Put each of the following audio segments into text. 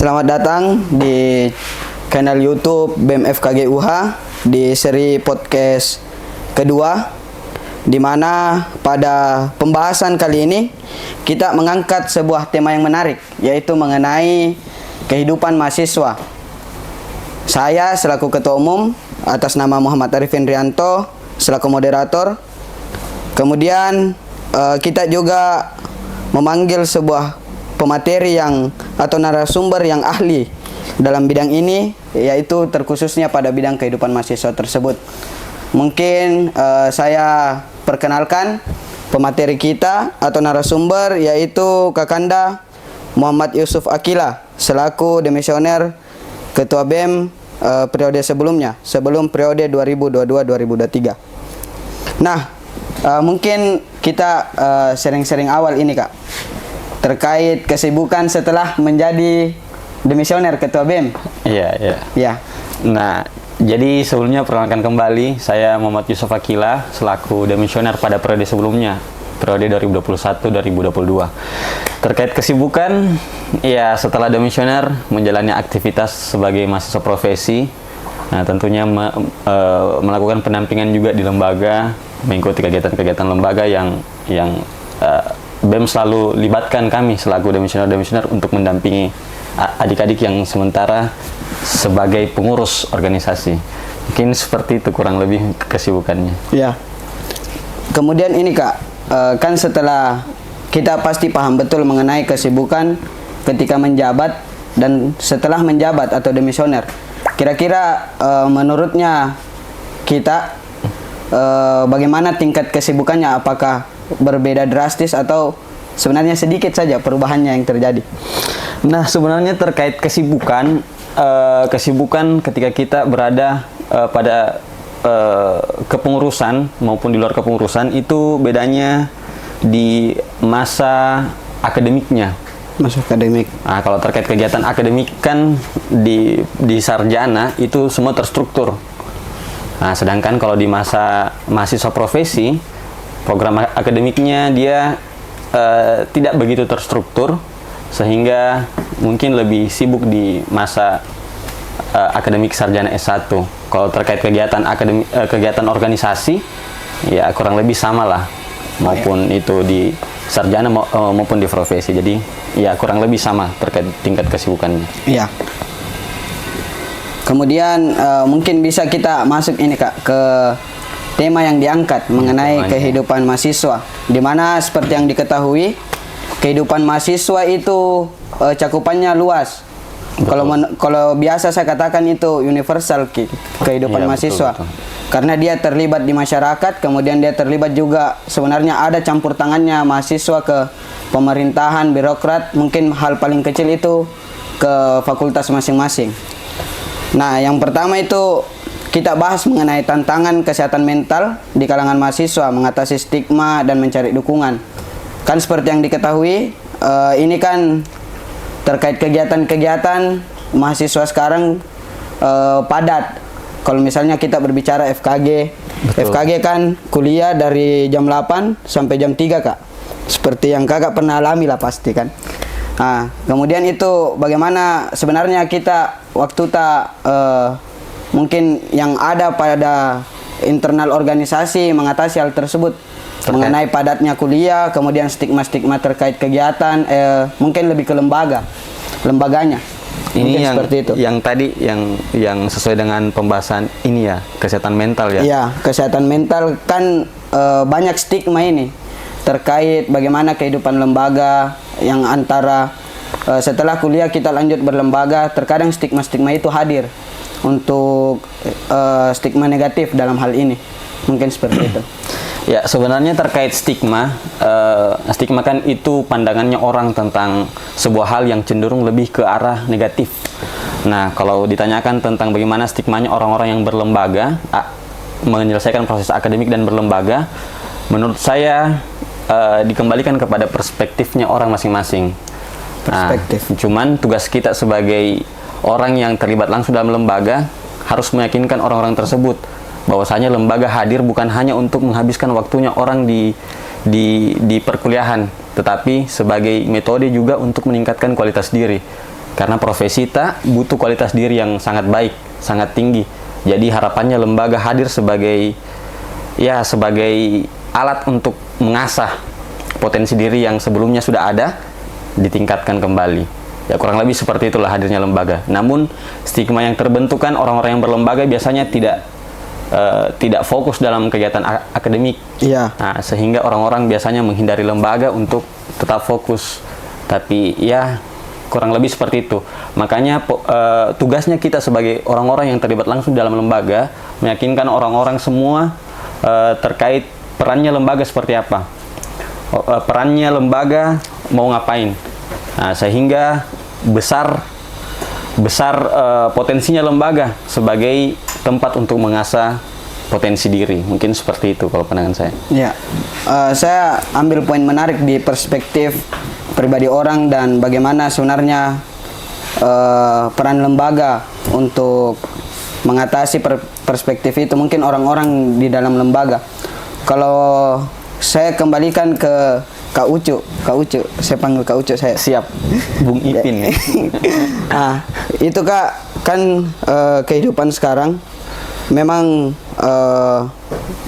Selamat datang di kanal YouTube BEM FKG UH di seri podcast kedua, di mana pada pembahasan kali ini kita mengangkat sebuah tema yang menarik, yaitu mengenai kehidupan mahasiswa. Saya selaku Ketua Umum atas nama Muhammad Arifin Rianto selaku moderator. Kemudian kita juga memanggil sebuah pemateri atau narasumber yang ahli dalam bidang ini, yaitu terkhususnya pada bidang kehidupan mahasiswa tersebut. Mungkin saya perkenalkan pemateri kita atau narasumber, yaitu Kakanda Muhammad Yusuf Akila selaku demisioner Ketua BEM periode sebelumnya, sebelum periode 2022-2023. Nah, mungkin kita sering-sering awal ini, Kak, terkait kesibukan setelah menjadi demisioner Ketua BEM. Iya. Ya. Nah, jadi sebelumnya perkenalkan kembali, saya Muhammad Yusuf Akila selaku demisioner pada periode sebelumnya, periode 2021-2022. Terkait kesibukan, ya setelah demisioner menjalani aktivitas sebagai mahasiswa profesi. Nah, tentunya melakukan pendampingan juga di lembaga, mengikuti kegiatan-kegiatan lembaga yang BEM selalu libatkan kami selaku demisioner untuk mendampingi adik-adik yang sementara sebagai pengurus organisasi. Mungkin seperti itu kurang lebih kesibukannya. Ya. Kemudian ini, Kak, kan setelah kita pasti paham betul mengenai kesibukan ketika menjabat dan setelah menjabat atau demisioner. Kira-kira menurutnya kita bagaimana tingkat kesibukannya? Apakah berbeda drastis atau sebenarnya sedikit saja perubahannya yang terjadi? Nah, sebenarnya terkait kesibukan ketika kita berada pada kepengurusan maupun di luar kepengurusan, itu bedanya di masa akademiknya. Masa akademik. Nah, kalau terkait kegiatan akademik kan di sarjana itu semua terstruktur. Nah, sedangkan kalau di masa mahasiswa profesi, program akademiknya dia tidak begitu terstruktur, sehingga mungkin lebih sibuk di masa akademik sarjana S1. Kalau terkait kegiatan organisasi, ya kurang lebih sama lah, maupun itu di sarjana maupun di profesi. Jadi ya kurang lebih sama terkait tingkat kesibukannya. Iya. Kemudian mungkin bisa kita masuk ini, Kak, ke tema yang diangkat mengenai kehidupan mahasiswa, di mana seperti yang diketahui kehidupan mahasiswa itu cakupannya luas. Kalau biasa saya katakan itu universal kehidupan mahasiswa, betul. Karena dia terlibat di masyarakat, kemudian dia terlibat juga sebenarnya ada campur tangannya mahasiswa ke pemerintahan, birokrat, mungkin hal paling kecil itu ke fakultas masing-masing. Nah, yang pertama itu kita bahas mengenai tantangan kesehatan mental di kalangan mahasiswa, mengatasi stigma dan mencari dukungan. Kan seperti yang diketahui, ini kan terkait kegiatan-kegiatan mahasiswa sekarang padat. Kalau misalnya kita berbicara FKG, betul. FKG kan kuliah dari jam 8 sampai jam 3, Kak. Seperti yang Kakak pernah alami lah pasti kan. Nah, kemudian itu bagaimana sebenarnya kita waktu mungkin yang ada pada internal organisasi mengatasi hal tersebut, mengenai padatnya kuliah, kemudian stigma-stigma terkait kegiatan, mungkin lebih ke lembaganya. Ini yang seperti itu. Yang tadi yang sesuai dengan pembahasan ini ya, kesehatan mental ya. Iya, kesehatan mental kan banyak stigma ini terkait bagaimana kehidupan lembaga yang antara setelah kuliah kita lanjut berlembaga, terkadang stigma-stigma itu hadir untuk stigma negatif dalam hal ini. Mungkin seperti itu. Ya, sebenarnya terkait stigma kan itu pandangannya orang tentang sebuah hal yang cenderung lebih ke arah negatif. Nah, kalau ditanyakan tentang bagaimana stigmanya orang-orang yang berlembaga menyelesaikan proses akademik dan berlembaga, menurut saya dikembalikan kepada perspektifnya orang masing-masing. Perspektif. Nah, cuman tugas kita sebagai orang yang terlibat langsung dalam lembaga harus meyakinkan orang-orang tersebut bahwasanya lembaga hadir bukan hanya untuk menghabiskan waktunya orang di perkuliahan, tetapi sebagai metode juga untuk meningkatkan kualitas diri. Karena profesi tak butuh kualitas diri yang sangat baik, sangat tinggi. Jadi harapannya lembaga hadir sebagai alat untuk mengasah potensi diri yang sebelumnya sudah ada, ditingkatkan kembali. Ya kurang lebih seperti itulah hadirnya lembaga. Namun stigma yang terbentuk kan orang-orang yang berlembaga biasanya tidak fokus dalam kegiatan akademik. Iya. Nah, sehingga orang-orang biasanya menghindari lembaga untuk tetap fokus. Tapi ya kurang lebih seperti itu. Makanya tugasnya kita sebagai orang-orang yang terlibat langsung dalam lembaga meyakinkan orang-orang semua terkait perannya lembaga seperti apa. Perannya lembaga mau ngapain. Nah, sehingga besar potensinya lembaga sebagai tempat untuk mengasah potensi diri. Mungkin seperti itu kalau pandangan saya. Ya, saya ambil poin menarik di perspektif pribadi orang dan bagaimana sebenarnya peran lembaga untuk mengatasi perspektif itu. Mungkin orang-orang di dalam lembaga. Kalau saya kembalikan ke Kak Ucu, saya panggil Kak Ucu, saya Siap, Bung Ipin. Ya. Nah, itu Kak, kan kehidupan sekarang memang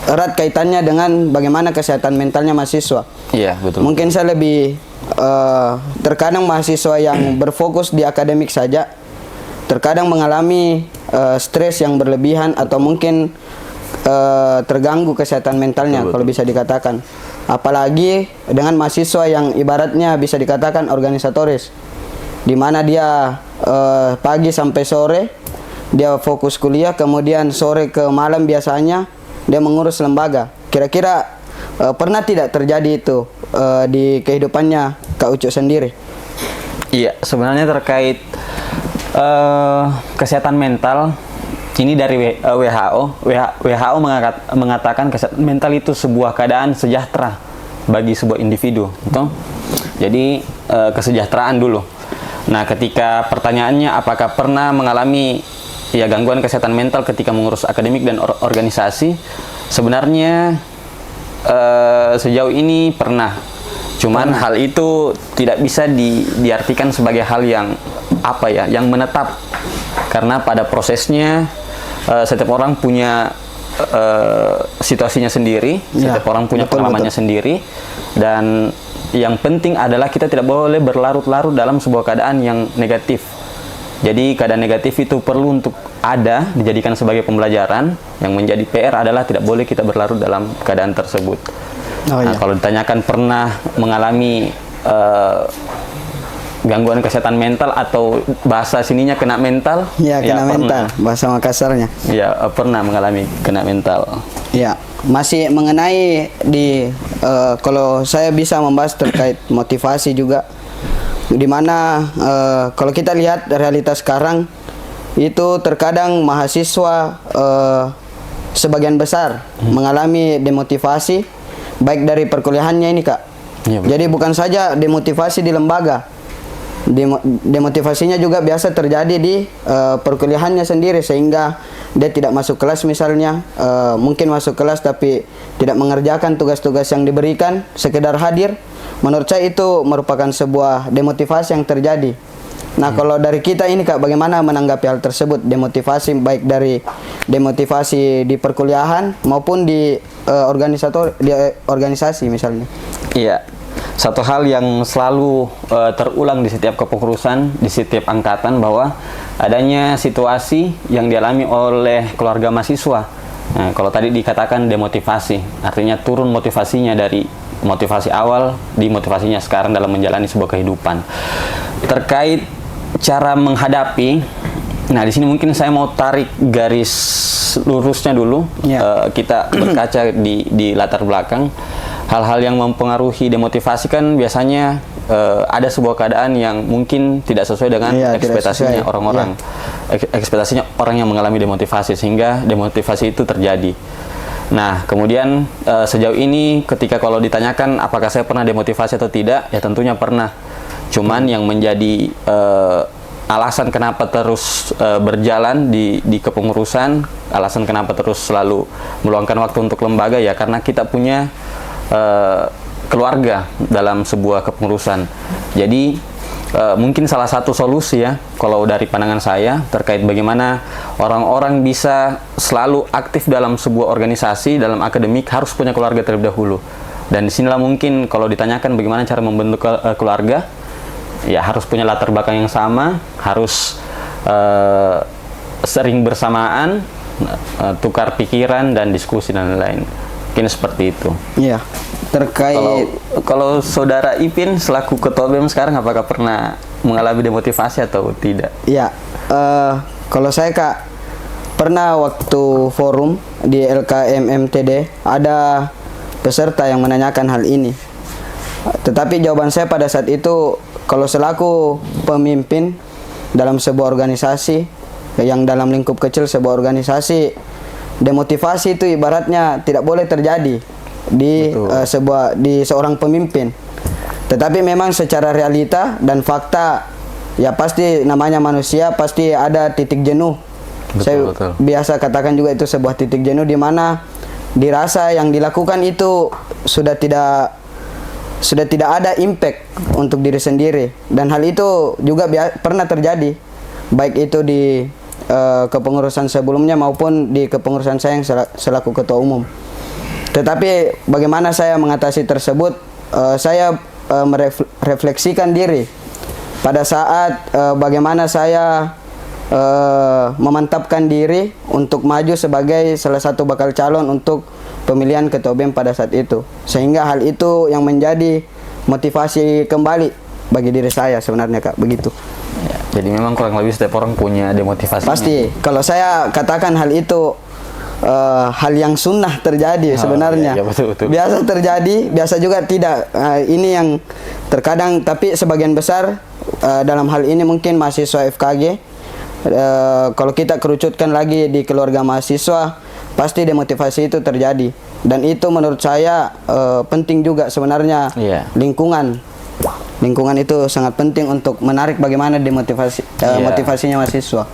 erat kaitannya dengan bagaimana kesehatan mentalnya mahasiswa. Iya, betul. Mungkin saya lebih terkadang mahasiswa yang berfokus di akademik saja, terkadang mengalami stres yang berlebihan atau mungkin terganggu kesehatan mentalnya, betul. kalau bisa dikatakan. Apalagi dengan mahasiswa yang ibaratnya bisa dikatakan organisatoris, di mana dia pagi sampai sore dia fokus kuliah, kemudian sore ke malam biasanya dia mengurus lembaga. Kira-kira pernah tidak terjadi itu di kehidupannya Kak Ucu sendiri? Iya, sebenarnya terkait kesehatan mental ini dari WHO mengatakan kesehatan mental itu sebuah keadaan sejahtera bagi sebuah individu, betul? Jadi kesejahteraan dulu. Nah, ketika pertanyaannya apakah pernah mengalami gangguan kesehatan mental ketika mengurus akademik dan organisasi, sebenarnya sejauh ini pernah. Cuman hal itu tidak bisa diartikan sebagai hal yang yang menetap, karena pada prosesnya setiap orang punya situasinya sendiri, setiap orang punya pengalamannya sendiri, dan yang penting adalah kita tidak boleh berlarut-larut dalam sebuah keadaan yang negatif. Jadi keadaan negatif itu perlu untuk dijadikan sebagai pembelajaran. Yang menjadi PR adalah tidak boleh kita berlarut dalam keadaan tersebut. Kalau ditanyakan pernah mengalami gangguan kesehatan mental atau bahasa sininya kena mental? Ya, kena mental, bahasa Makassarnya. Ya, pernah mengalami kena mental. Ya, masih mengenai kalau saya bisa membahas terkait motivasi juga, dimana kalau kita lihat realitas sekarang itu terkadang mahasiswa sebagian besar mengalami demotivasi baik dari perkuliahannya ini Kak. Ya, jadi bukan saja demotivasi di lembaga, demotivasinya juga biasa terjadi di perkuliahannya sendiri, sehingga dia tidak masuk kelas misalnya, mungkin masuk kelas tapi tidak mengerjakan tugas-tugas yang diberikan, sekedar hadir. Menurut saya itu merupakan sebuah demotivasi yang terjadi. Nah, kalau dari kita ini Kak, bagaimana menanggapi hal tersebut? Demotivasi baik dari demotivasi di perkuliahan maupun di organisasi misalnya. Iya. Satu hal yang selalu terulang di setiap kepengurusan, di setiap angkatan, bahwa adanya situasi yang dialami oleh keluarga mahasiswa. Nah, kalau tadi dikatakan demotivasi, artinya turun motivasinya dari motivasi awal di motivasinya sekarang dalam menjalani sebuah kehidupan. Terkait cara menghadapi, nah di sini mungkin saya mau tarik garis lurusnya dulu. Kita berkaca di latar belakang. Hal-hal yang mempengaruhi demotivasi kan biasanya ada sebuah keadaan yang mungkin tidak sesuai dengan ekspektasinya orang-orang. Ekspektasinya orang yang mengalami demotivasi, sehingga demotivasi itu terjadi. Nah, kemudian sejauh ini ketika kalau ditanyakan apakah saya pernah demotivasi atau tidak, ya tentunya pernah. Cuman yang menjadi alasan kenapa terus berjalan di kepengurusan, alasan kenapa terus selalu meluangkan waktu untuk lembaga, ya karena kita punya keluarga dalam sebuah kepengurusan. Jadi mungkin salah satu solusi ya, kalau dari pandangan saya terkait bagaimana orang-orang bisa selalu aktif dalam sebuah organisasi, dalam akademik, harus punya keluarga terlebih dahulu. Dan disinilah mungkin kalau ditanyakan bagaimana cara membentuk keluarga, ya harus punya latar belakang yang sama, harus sering bersamaan, tukar pikiran dan diskusi dan lain-lain. Mungkin seperti itu. Iya. Terkait Kalau saudara Ipin selaku ketua BEM sekarang, apakah pernah mengalami demotivasi atau tidak? ya, kalau saya Kak pernah waktu forum di LKMMTD ada peserta yang menanyakan hal ini. Tetapi jawaban saya pada saat itu, kalau selaku pemimpin dalam sebuah organisasi, yang dalam lingkup kecil sebuah organisasi, demotivasi itu ibaratnya tidak boleh terjadi di seorang pemimpin. Tetapi memang secara realita dan fakta, ya pasti namanya manusia pasti ada titik jenuh. Saya biasa katakan juga itu sebuah titik jenuh, di mana dirasa yang dilakukan itu sudah tidak ada impact untuk diri sendiri, dan hal itu juga pernah terjadi baik itu di kepengurusan sebelumnya maupun di kepengurusan saya yang selaku ketua umum. Tetapi bagaimana saya mengatasi tersebut, saya merefleksikan diri pada saat bagaimana saya memantapkan diri untuk maju sebagai salah satu bakal calon untuk pemilihan ketua BEM pada saat itu, sehingga hal itu yang menjadi motivasi kembali bagi diri saya sebenarnya Kak, begitu. Ya, jadi memang kurang lebih setiap orang punya demotivasinya. Pasti, kalau saya katakan hal itu hal yang sunnah terjadi sebenarnya. Iya, betul. Biasa terjadi, biasa juga tidak. Ini yang terkadang, tapi sebagian besar dalam hal ini mungkin mahasiswa FKG. Kalau kita kerucutkan lagi di keluarga mahasiswa, pasti demotivasi itu terjadi. Dan itu menurut saya penting juga sebenarnya. Lingkungan itu sangat penting untuk menarik bagaimana motivasinya mahasiswa.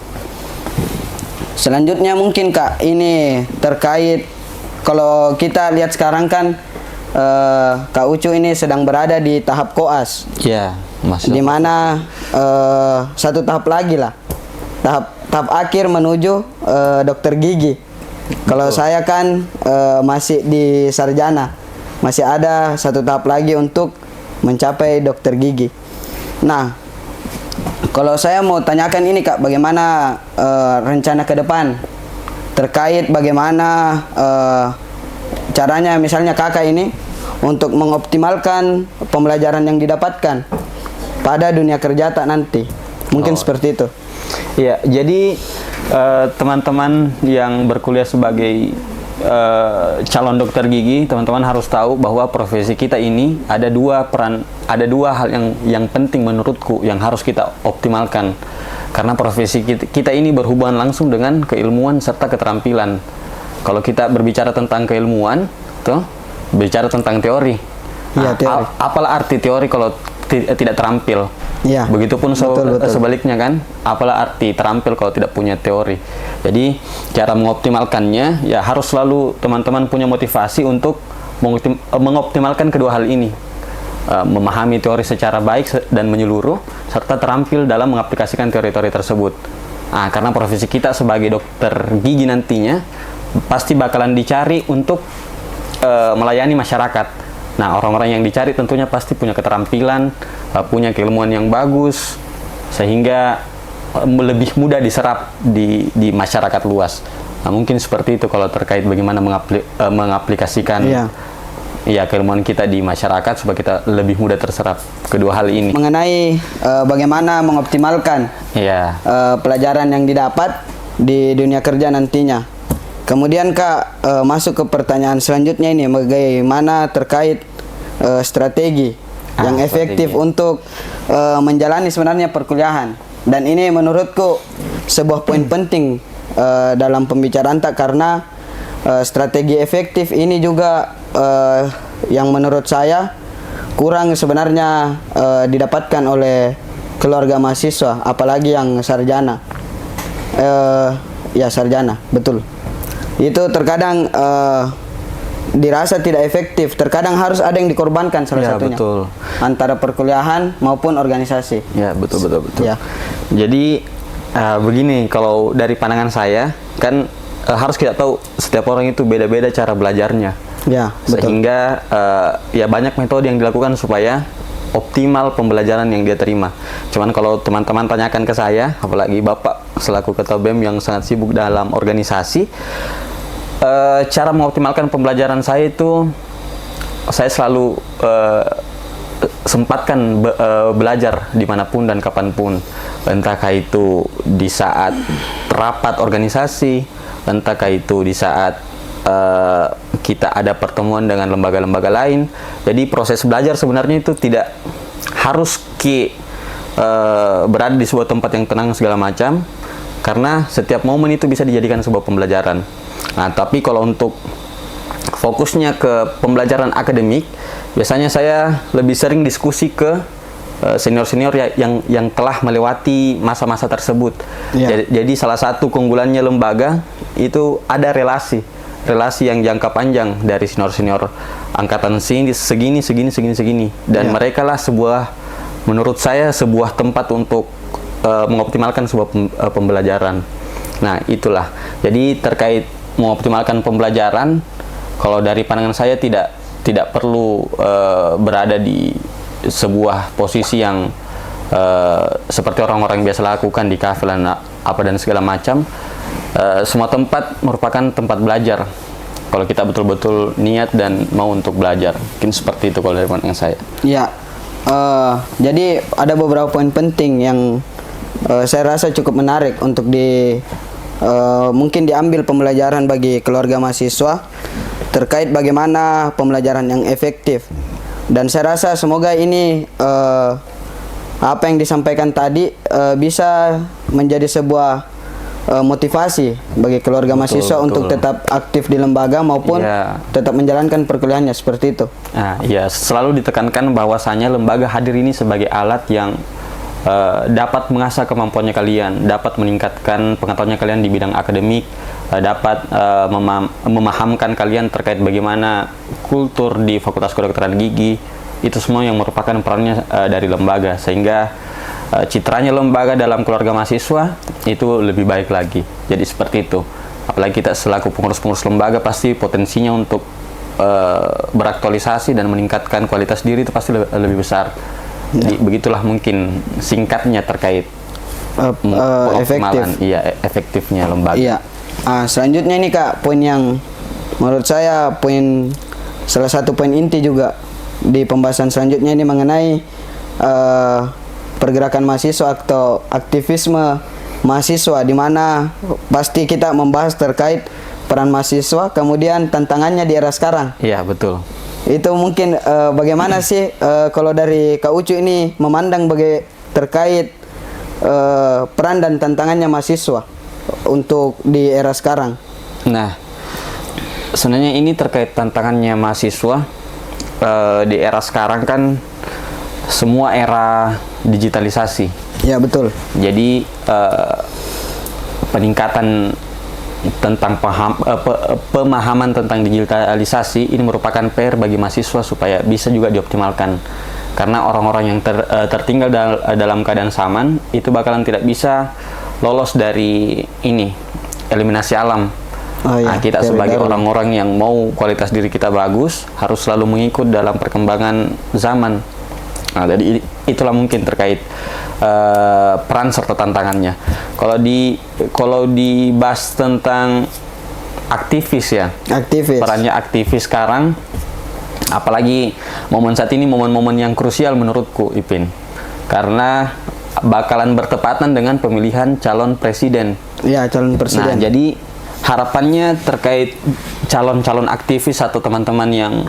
Selanjutnya mungkin Kak, ini terkait kalau kita lihat sekarang kan Kak Ucu ini sedang berada di tahap koas. Iya, di mana satu tahap lagi lah, tahap akhir menuju dokter gigi. Kalau saya kan masih di sarjana, masih ada satu tahap lagi untuk mencapai dokter gigi. Nah, kalau saya mau tanyakan ini Kak, bagaimana rencana ke depan terkait bagaimana caranya misalnya Kakak ini untuk mengoptimalkan pembelajaran yang didapatkan pada dunia kerja tak nanti. Mungkin seperti itu. Iya, jadi teman-teman yang berkuliah sebagai calon dokter gigi, teman-teman harus tahu bahwa profesi kita ini ada dua hal yang penting menurutku yang harus kita optimalkan, karena profesi kita ini berhubungan langsung dengan keilmuan serta keterampilan. Kalau kita berbicara tentang keilmuan, bicara tentang teori. Ya, teori. Apalah arti teori kalau tidak terampil? Ya, Begitupun betul. sebaliknya kan, apalah arti terampil kalau tidak punya teori. Jadi cara mengoptimalkannya ya harus selalu teman-teman punya motivasi untuk mengoptimalkan kedua hal ini, memahami teori secara baik dan menyeluruh, serta terampil dalam mengaplikasikan teori-teori tersebut. Karena profesi kita sebagai dokter gigi nantinya pasti bakalan dicari untuk melayani masyarakat. Nah, orang-orang yang dicari tentunya pasti punya keterampilan, punya keilmuan yang bagus, sehingga lebih mudah diserap di masyarakat luas. Nah, mungkin seperti itu kalau terkait bagaimana mengaplikasikan keilmuan kita di masyarakat supaya kita lebih mudah terserap kedua hal ini. Mengenai bagaimana mengoptimalkan pelajaran yang didapat di dunia kerja nantinya. Kemudian Kak, masuk ke pertanyaan selanjutnya ini, bagaimana terkait strategi yang efektif untuk menjalani sebenarnya perkuliahan. Dan ini menurutku sebuah poin penting dalam pembicaraan tak, karena strategi efektif ini juga yang menurut saya kurang sebenarnya didapatkan oleh keluarga mahasiswa, apalagi yang sarjana. Sarjana, betul. Itu terkadang dirasa tidak efektif. Terkadang harus ada yang dikorbankan salah Ya, satunya. betul. Antara perkuliahan maupun organisasi. Ya, betul. Ya. Jadi begini, kalau dari pandangan saya kan harus kita tahu setiap orang itu beda-beda cara belajarnya. Ya, betul. Sehingga ya banyak metode yang dilakukan supaya optimal pembelajaran yang dia terima. Cuman kalau teman-teman tanyakan ke saya, apalagi Bapak selaku Ketua BEM yang sangat sibuk dalam organisasi, cara mengoptimalkan pembelajaran saya itu saya selalu sempatkan belajar dimanapun dan kapanpun, entahkah itu di saat rapat organisasi, entahkah itu di saat kita ada pertemuan dengan lembaga-lembaga lain. Jadi proses belajar sebenarnya itu tidak harus berada di sebuah tempat yang tenang segala macam, karena setiap momen itu bisa dijadikan sebuah pembelajaran. Nah, tapi kalau untuk fokusnya ke pembelajaran akademik, biasanya saya lebih sering diskusi ke senior-senior yang telah melewati masa-masa tersebut. Ya. Jadi salah satu keunggulannya lembaga itu ada relasi yang jangka panjang dari senior-senior angkatan segini, dan mereka lah menurut saya sebuah tempat untuk mengoptimalkan sebuah pembelajaran. Nah, itulah. Jadi terkait mengoptimalkan pembelajaran, kalau dari pandangan saya tidak perlu berada di sebuah posisi yang seperti orang-orang biasa lakukan di kafe dan segala macam. Semua tempat merupakan tempat belajar kalau kita betul-betul niat dan mau untuk belajar. Mungkin seperti itu kalau dari pandangan saya. Ya, jadi ada beberapa poin penting yang saya rasa cukup menarik untuk mungkin diambil pembelajaran bagi keluarga mahasiswa terkait bagaimana pembelajaran yang efektif. Dan saya rasa semoga ini apa yang disampaikan tadi bisa menjadi sebuah motivasi bagi keluarga mahasiswa untuk tetap aktif di lembaga maupun tetap menjalankan perkuliahannya seperti itu. Nah, ya, selalu ditekankan bahwasanya lembaga hadir ini sebagai alat yang dapat mengasah kemampuannya kalian, dapat meningkatkan pengetahuannya kalian di bidang akademik, dapat memahamkan kalian terkait bagaimana kultur di Fakultas Kedokteran Gigi. Itu semua yang merupakan perannya dari lembaga, sehingga citranya lembaga dalam keluarga mahasiswa itu lebih baik lagi. Jadi seperti itu. Apalagi kita selaku pengurus-pengurus lembaga pasti potensinya untuk beraktualisasi dan meningkatkan kualitas diri itu pasti lebih besar. Jadi begitulah mungkin singkatnya terkait efektifnya lembaga. Iya. Selanjutnya ini Kak, poin yang menurut saya salah satu poin inti juga di pembahasan selanjutnya ini mengenai pergerakan mahasiswa atau aktivisme mahasiswa, di mana pasti kita membahas terkait peran mahasiswa, kemudian tantangannya di era sekarang. Iya, betul. Itu mungkin bagaimana sih kalau dari Kak Ucu ini memandang terkait peran dan tantangannya mahasiswa untuk di era sekarang? Nah, sebenarnya ini terkait tantangannya mahasiswa di era sekarang kan semua era digitalisasi. Ya, betul. Jadi peningkatan tentang pemahaman tentang digitalisasi ini merupakan PR bagi mahasiswa supaya bisa juga dioptimalkan, karena orang-orang yang tertinggal dalam keadaan zaman itu bakalan tidak bisa lolos dari eliminasi alam. Nah, kita sebagai orang-orang yang mau kualitas diri kita bagus harus selalu mengikut dalam perkembangan zaman. Nah, jadi itulah mungkin terkait peran serta tantangannya. Kalau dibahas tentang aktivis ya, perannya aktivis sekarang, apalagi momen saat ini momen-momen yang krusial menurutku, Ipin, karena bakalan bertepatan dengan pemilihan calon presiden. Ya, calon presiden. Nah, jadi harapannya terkait calon-calon aktivis atau teman-teman yang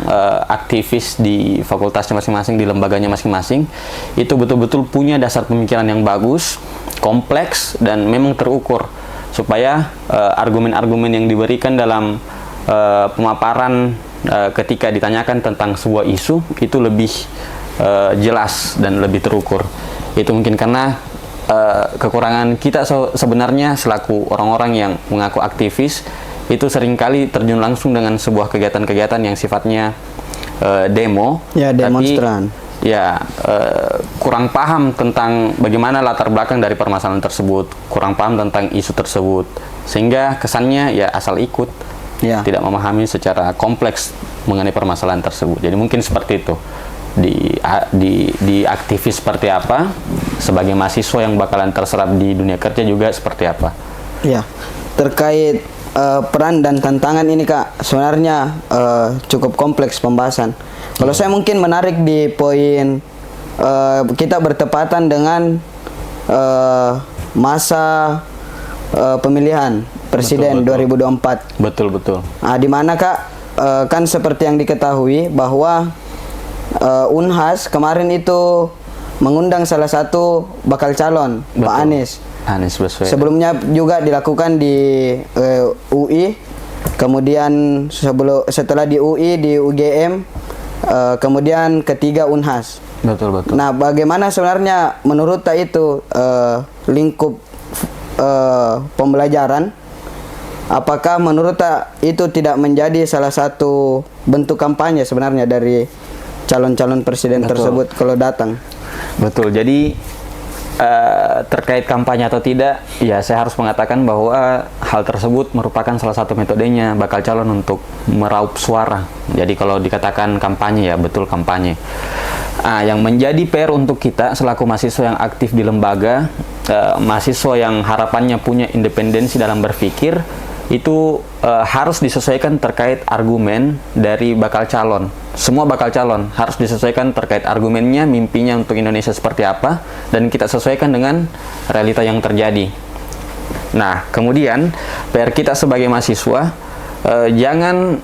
aktivis di fakultasnya masing-masing, di lembaganya masing-masing, itu betul-betul punya dasar pemikiran yang bagus, kompleks, dan memang terukur, supaya argumen-argumen yang diberikan dalam pemaparan ketika ditanyakan tentang sebuah isu itu lebih jelas dan lebih terukur. Itu mungkin karena kekurangan kita sebenarnya selaku orang-orang yang mengaku aktivis itu seringkali terjun langsung dengan sebuah kegiatan-kegiatan yang sifatnya demo, Ya, demonstran. tapi ya kurang paham tentang bagaimana latar belakang dari permasalahan tersebut, kurang paham tentang isu tersebut, sehingga kesannya ya asal ikut, Ya. tidak memahami secara kompleks mengenai permasalahan tersebut. Jadi mungkin seperti itu, di aktivis seperti apa, sebagai mahasiswa yang bakalan terserap di dunia kerja juga seperti apa. Ya, terkait peran dan tantangan ini Kak, sebenarnya cukup kompleks pembahasan. Kalau saya mungkin menarik di poin kita bertepatan dengan masa pemilihan presiden Betul, 2024. Betul. Nah, di mana Kak, kan seperti yang diketahui bahwa Unhas kemarin itu mengundang salah satu bakal calon, Pak Anies. Anies Baswedan. Sebelumnya juga dilakukan di UI, kemudian setelah di UI di UGM, kemudian ketiga Unhas. Betul. Nah, bagaimana sebenarnya menurut Tak itu lingkup pembelajaran? Apakah menurut Tak itu tidak menjadi salah satu bentuk kampanye sebenarnya dari calon-calon presiden tersebut kalau datang? Betul. Jadi terkait kampanye atau tidak, ya saya harus mengatakan bahwa hal tersebut merupakan salah satu metodenya bakal calon untuk meraup suara. Jadi kalau dikatakan kampanye, ya betul kampanye. Yang menjadi PR untuk kita selaku mahasiswa yang aktif di lembaga, mahasiswa yang harapannya punya independensi dalam berpikir, itu harus disesuaikan terkait argumen dari bakal calon. Semua bakal calon harus disesuaikan terkait argumennya, mimpinya untuk Indonesia seperti apa, dan kita sesuaikan dengan realita yang terjadi. Nah, kemudian PR kita sebagai mahasiswa, jangan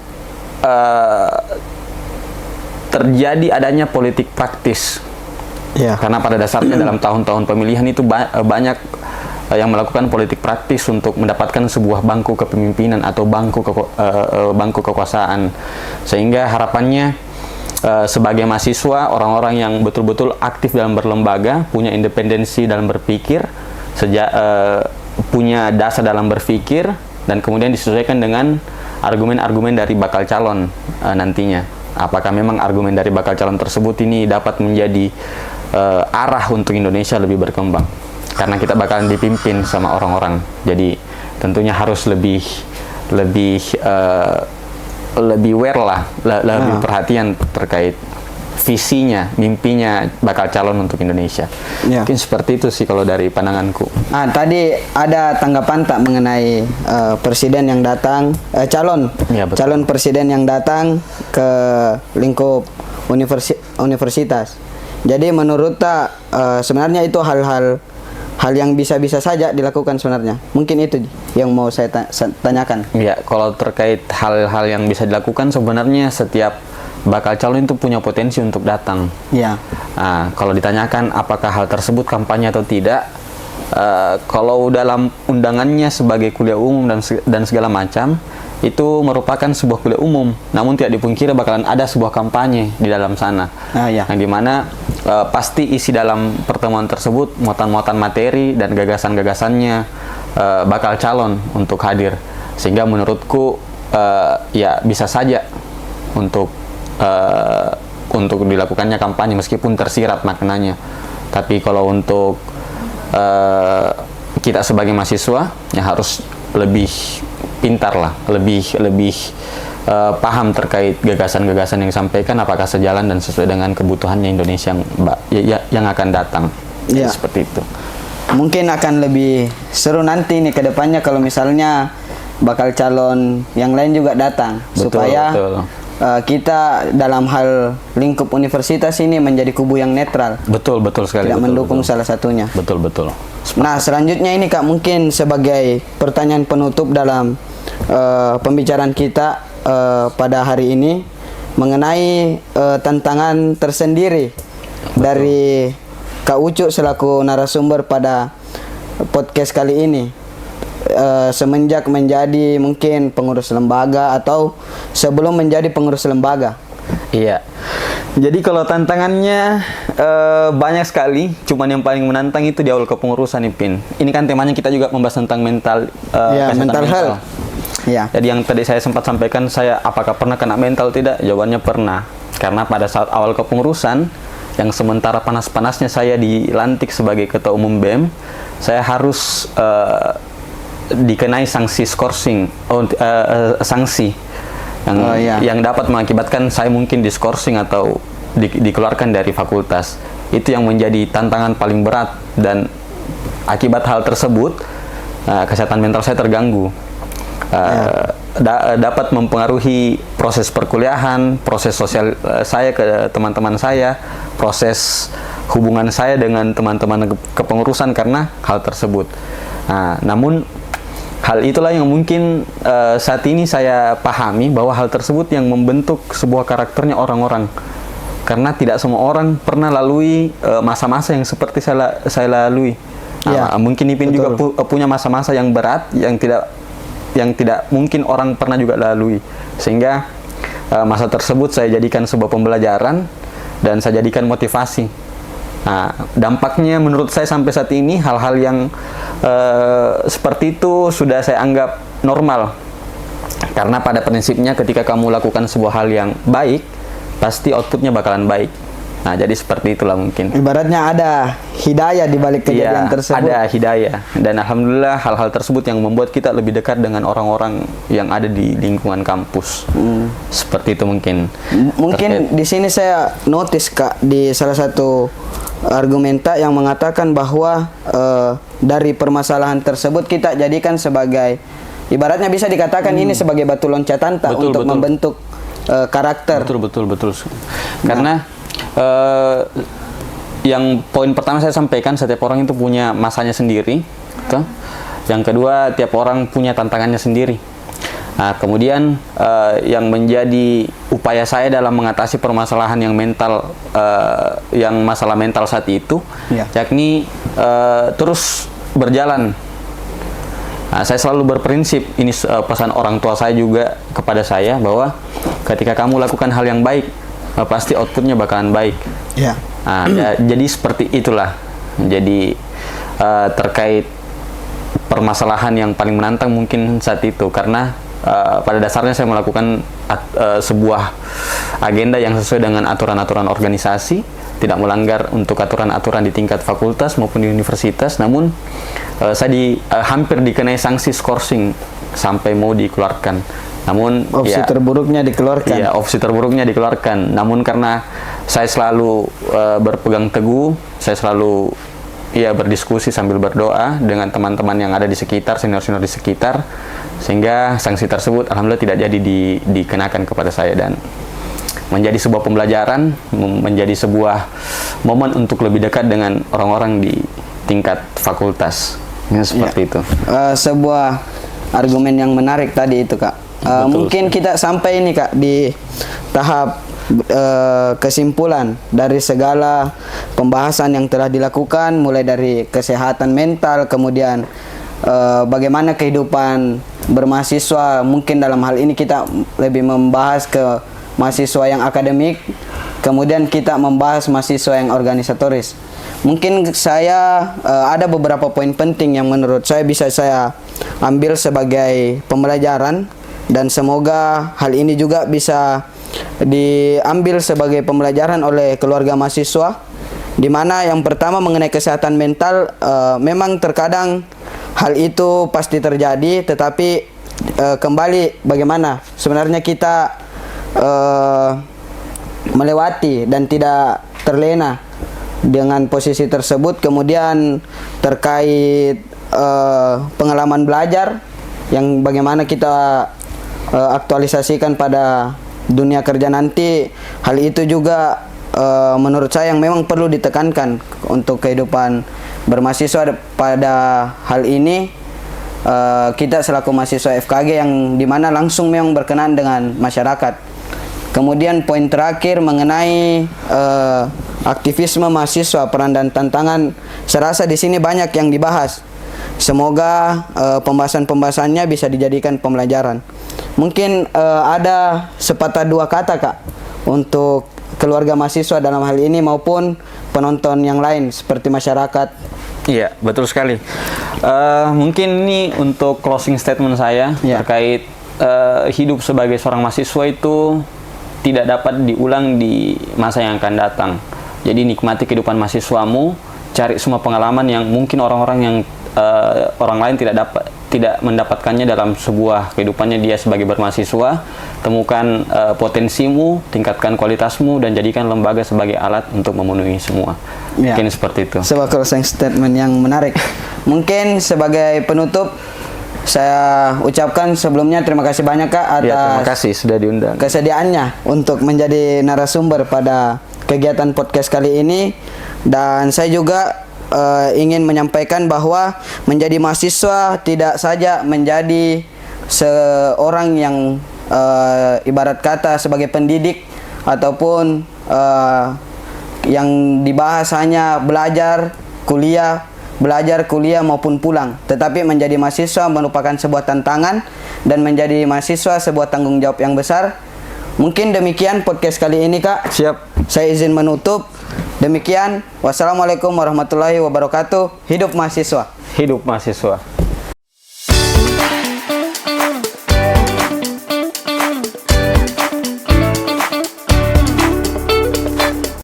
terjadi adanya politik praktis. Ya. Karena pada dasarnya dalam tahun-tahun pemilihan itu banyak yang melakukan politik praktis untuk mendapatkan sebuah bangku kepemimpinan atau bangku kekuasaan, sehingga harapannya sebagai mahasiswa, orang-orang yang betul-betul aktif dalam berlembaga, punya independensi dalam berpikir, punya dasar dalam berpikir, dan kemudian disesuaikan dengan argumen-argumen dari bakal calon nantinya. Apakah memang argumen dari bakal calon tersebut ini dapat menjadi arah untuk Indonesia lebih berkembang? Karena kita bakalan dipimpin sama orang-orang, jadi tentunya harus lebih aware lah, lebih perhatian terkait visinya, mimpinya bakal calon untuk Indonesia. Ya. Mungkin seperti itu sih kalau dari pandanganku. Tadi ada tanggapan Tak mengenai presiden yang datang, calon Ya, betul. calon presiden yang datang ke lingkup universitas. Jadi menurut Tak sebenarnya itu hal yang bisa-bisa saja dilakukan sebenarnya. Mungkin itu yang mau saya tanyakan. Ya, kalau terkait hal-hal yang bisa dilakukan, sebenarnya setiap bakal calon itu punya potensi untuk datang. Ya. Nah, kalau ditanyakan apakah hal tersebut kampanye atau tidak, kalau dalam undangannya sebagai kuliah umum dan segala macam, itu merupakan sebuah kuliah umum. Namun tidak dipungkiri bakalan ada sebuah kampanye di dalam sana. Ya. Yang dimana pasti isi dalam pertemuan tersebut muatan-muatan materi dan gagasan-gagasannya bakal calon untuk hadir. Sehingga menurutku ya bisa saja untuk dilakukannya kampanye meskipun tersirat maknanya. Tapi kalau untuk kita sebagai mahasiswa ya harus lebih pintar lah, lebih paham terkait gagasan-gagasan yang disampaikan apakah sejalan dan sesuai dengan kebutuhannya Indonesia yang akan datang. Ya. Seperti itu. Mungkin akan lebih seru nanti nih ke depannya kalau misalnya bakal calon yang lain juga datang, supaya kita dalam hal lingkup universitas ini menjadi kubu yang netral. Betul sekali. Tidak mendukung salah satunya. Betul. Nah, selanjutnya ini Kak, mungkin sebagai pertanyaan penutup dalam pembicaraan kita pada hari ini mengenai tantangan tersendiri dari Kak Ucu selaku narasumber pada podcast kali ini, semenjak menjadi mungkin pengurus lembaga atau sebelum menjadi pengurus lembaga. Iya. Jadi kalau tantangannya banyak sekali, cuman yang paling menantang itu di awal kepengurusan nih, Pin. Ini kan temanya kita juga membahas tentang mental, mental health. Iya. Jadi yang tadi saya sempat sampaikan, saya apakah pernah kena mental? Tidak, jawabannya pernah. Karena pada saat awal kepengurusan, yang sementara panas-panasnya saya dilantik sebagai Ketua Umum BEM, saya harus dikenai sanksi skorsing, sanksi yang dapat mengakibatkan saya mungkin diskorsing atau dikeluarkan dari fakultas. Itu yang menjadi tantangan paling berat, dan akibat hal tersebut kesehatan mental saya terganggu. Dapat mempengaruhi proses perkuliahan, proses sosial saya ke teman-teman saya, proses hubungan saya dengan teman-teman kepengurusan karena hal tersebut. Namun hal itulah yang mungkin saat ini saya pahami bahwa hal tersebut yang membentuk sebuah karakternya orang-orang. Karena tidak semua orang pernah lalui masa-masa yang seperti saya lalui. Mungkin Ipin juga punya masa-masa yang berat yang tidak mungkin orang pernah juga lalui, sehingga masa tersebut saya jadikan sebuah pembelajaran dan saya jadikan motivasi. Dampaknya menurut saya sampai saat ini hal-hal yang seperti itu sudah saya anggap normal, karena pada prinsipnya ketika kamu lakukan sebuah hal yang baik, pasti outputnya bakalan baik. Jadi seperti itulah mungkin. Ibaratnya ada hidayah di balik kejadian tersebut. Ada hidayah. Dan alhamdulillah hal-hal tersebut yang membuat kita lebih dekat dengan orang-orang yang ada di lingkungan kampus. Seperti itu mungkin. Mungkin di sini saya notice Kak, di salah satu argumenta yang mengatakan bahwa dari permasalahan tersebut kita jadikan sebagai, ibaratnya bisa dikatakan ini sebagai batu loncatan untuk membentuk karakter. Betul. Karena yang poin pertama saya sampaikan, setiap orang itu punya masanya sendiri. Yang kedua, tiap orang punya tantangannya sendiri. Kemudian yang menjadi upaya saya dalam mengatasi permasalahan yang mental, yang masalah mental saat itu, yakni terus berjalan. Saya selalu berprinsip, ini pesan orang tua saya juga kepada saya, bahwa ketika kamu lakukan hal yang baik, pasti outputnya bakalan baik. Jadi seperti itulah. Jadi terkait permasalahan yang paling menantang mungkin saat itu, karena pada dasarnya saya melakukan sebuah agenda yang sesuai dengan aturan-aturan organisasi, tidak melanggar untuk aturan-aturan di tingkat fakultas maupun di universitas. Namun saya hampir dikenai sanksi skorsing sampai mau dikeluarkan. Namun opsi terburuknya dikeluarkan. Iya, opsi terburuknya dikeluarkan. Namun karena saya selalu berpegang teguh, saya selalu berdiskusi sambil berdoa dengan teman-teman yang ada di sekitar, senior-senior di sekitar, sehingga sanksi tersebut alhamdulillah tidak jadi dikenakan kepada saya, dan menjadi sebuah pembelajaran, menjadi sebuah momen untuk lebih dekat dengan orang-orang di tingkat fakultas. Seperti itu. Sebuah argumen yang menarik tadi itu Kak. Mungkin kita sampai ini Kak di tahap kesimpulan dari segala pembahasan yang telah dilakukan, mulai dari kesehatan mental, kemudian bagaimana kehidupan bermahasiswa. Mungkin dalam hal ini kita lebih membahas ke mahasiswa yang akademik, kemudian kita membahas mahasiswa yang organisatoris. Mungkin saya ada beberapa poin penting yang menurut saya bisa saya ambil sebagai pembelajaran, dan semoga hal ini juga bisa diambil sebagai pembelajaran oleh keluarga mahasiswa, di mana yang pertama mengenai kesehatan mental, memang terkadang hal itu pasti terjadi, tetapi kembali bagaimana sebenarnya kita melewati dan tidak terlena dengan posisi tersebut. Kemudian terkait pengalaman belajar yang bagaimana kita aktualisasikan pada dunia kerja nanti, hal itu juga menurut saya yang memang perlu ditekankan untuk kehidupan bermahasiswa. Pada hal ini kita selaku mahasiswa FKG yang dimana langsung memang berkenaan dengan masyarakat. Kemudian poin terakhir mengenai aktivisme mahasiswa, peran dan tantangan, saya rasa di sini banyak yang dibahas. Semoga pembahasan-pembahasannya bisa dijadikan pembelajaran. Mungkin ada sepatah dua kata Kak untuk keluarga mahasiswa dalam hal ini maupun penonton yang lain seperti masyarakat Iya, betul sekali. Mungkin ini untuk closing statement saya Ya. terkait hidup sebagai seorang mahasiswa itu tidak dapat diulang di masa yang akan datang. Jadi nikmati kehidupan mahasiswamu, cari semua pengalaman yang mungkin orang-orang yang orang lain tidak mendapatkannya dalam sebuah kehidupannya dia sebagai bermahasiswa. Temukan potensimu, tingkatkan kualitasmu, dan jadikan lembaga sebagai alat untuk memenuhi semua. Ya. Mungkin seperti itu. Sebuah closing statement yang menarik. Mungkin sebagai penutup, saya ucapkan sebelumnya terima kasih banyak Kak Ya, terima atas kasih sudah diundang. kesediaannya untuk menjadi narasumber pada kegiatan podcast kali ini. Dan saya juga ingin menyampaikan bahwa menjadi mahasiswa tidak saja menjadi seorang yang ibarat kata sebagai pendidik ataupun yang dibahas hanya belajar kuliah maupun pulang, tetapi menjadi mahasiswa merupakan sebuah tantangan dan menjadi mahasiswa sebuah tanggung jawab yang besar. Mungkin demikian podcast kali ini Kak. Siap. Saya izin menutup. Demikian. Wassalamualaikum warahmatullahi wabarakatuh. Hidup mahasiswa. Hidup mahasiswa.